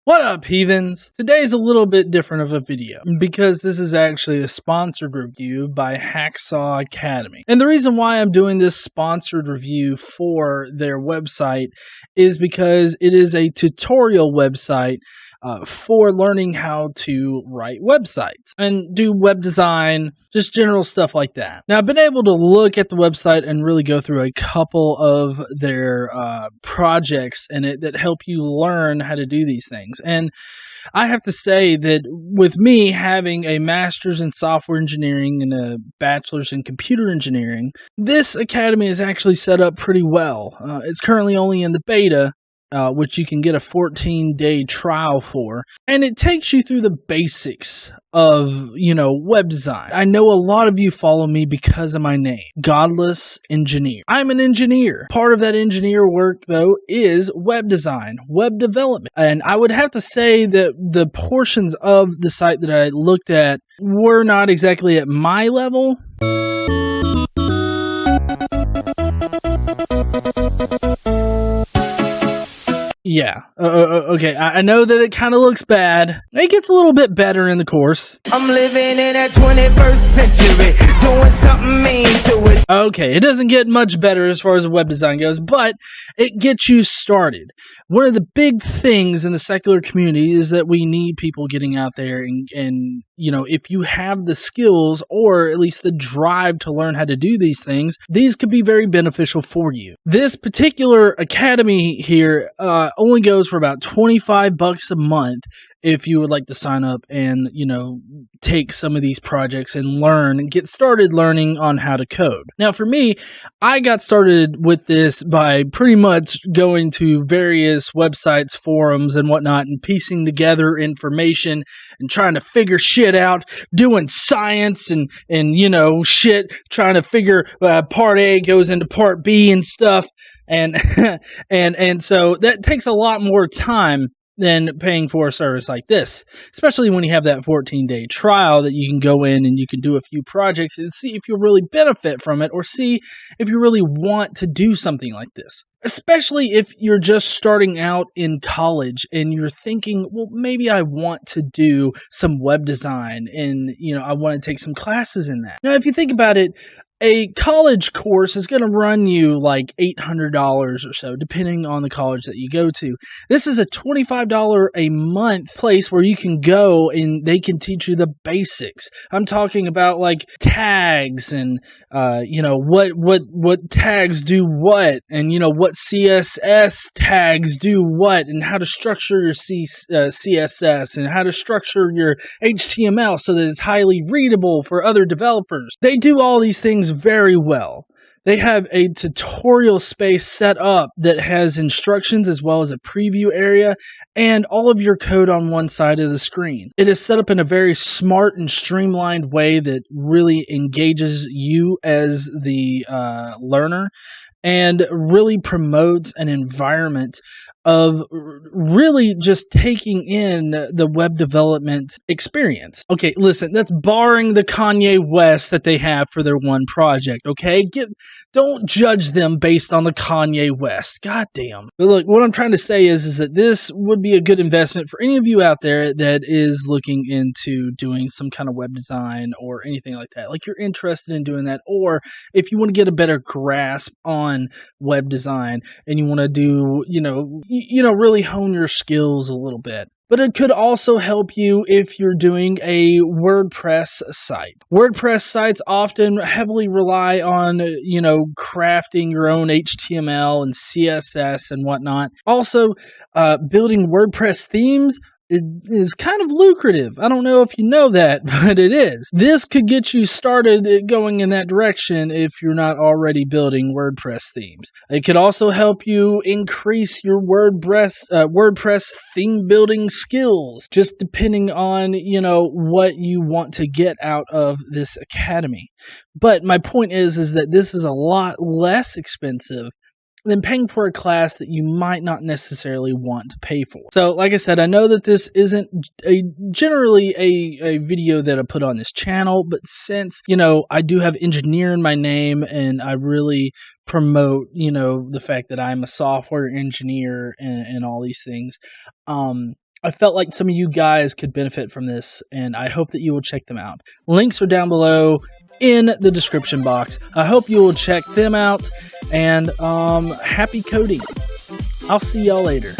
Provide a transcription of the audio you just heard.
What up, heathens? Today's a little bit different of a video because this is actually a sponsored review by Hacksaw Academy. And the reason why I'm doing this sponsored review for their website is because it is a tutorial website for learning how to write websites and do web design, just general stuff like that. Now, I've been able to look at the website and really go through a couple of their projects in it that help you learn how to do these things. And I have to say that with me having a master's in software engineering and a bachelor's in computer engineering, this academy is actually set up pretty well. It's currently only in the beta, which you can get a 14-day trial for. And it takes you through the basics of, web design. I know a lot of you follow me because of my name, Godless Engineer. I'm an engineer. Part of that engineer work, though, is web design, web development. And I would have to say that the portions of the site that I looked at were not exactly at my level. Yeah, okay, I know that it kind of looks bad. It gets a little bit better in the course. I'm living in a 21st century, doing something mean to it. Okay, it doesn't get much better as far as web design goes, but it gets you started. One of the big things in the secular community is that we need people getting out there and if you have the skills or at least the drive to learn how to do these things, these could be very beneficial for you. This particular academy here only goes for about $25 a month if you would like to sign up and, take some of these projects and learn and get started learning on how to code. Now, for me, I got started with this by pretty much going to various websites, forums, and whatnot, and piecing together information and trying to figure shit out, doing science and shit, trying to figure part A goes into part B and stuff. And so that takes a lot more time than paying for a service like this, especially when you have that 14-day trial that you can go in and you can do a few projects and see if you'll really benefit from it or see if you really want to do something like this. Especially if you're just starting out in college and you're thinking, well, maybe I want to do some web design and, I want to take some classes in that. Now, if you think about it, a college course is going to run you like $800 or so, depending on the college that you go to. This is a $25 a month place where you can go and they can teach you the basics. I'm talking about like tags and, what tags do what, and, what CSS tags do what, and how to structure your CSS and how to structure your HTML so that it's highly readable for other developers. They do all these things very well. They have a tutorial space set up that has instructions as well as a preview area and all of your code on one side of the screen. It is set up in a very smart and streamlined way that really engages you as the learner and really promotes an environment of really just taking in the web development experience. Okay, listen, that's barring the Kanye West that they have for their one project, okay? Don't judge them based on the Kanye West. Goddamn. But look, what I'm trying to say is that this would be a good investment for any of you out there that is looking into doing some kind of web design or anything like that. Like you're interested in doing that, or if you want to get a better grasp on web design and you want to do, really hone your skills a little bit. But it could also help you if you're doing a WordPress site. WordPress sites often heavily rely on, crafting your own HTML and CSS and whatnot. Also, building WordPress themes is kind of lucrative. I don't know if you know that, but it is. This could get you started going in that direction if you're not already building WordPress themes. It could also help you increase your WordPress theme building skills, just depending on, what you want to get out of this academy. But my point is that this is a lot less expensive than paying for a class that you might not necessarily want to pay for. So, like I said, I know that this isn't generally a video that I put on this channel, but since, I do have engineer in my name and I really promote, the fact that I'm a software engineer and all these things, I felt like some of you guys could benefit from this, and I hope that you will check them out. Links are down below in the description box. I hope you will check them out, and happy coding. I'll see y'all later.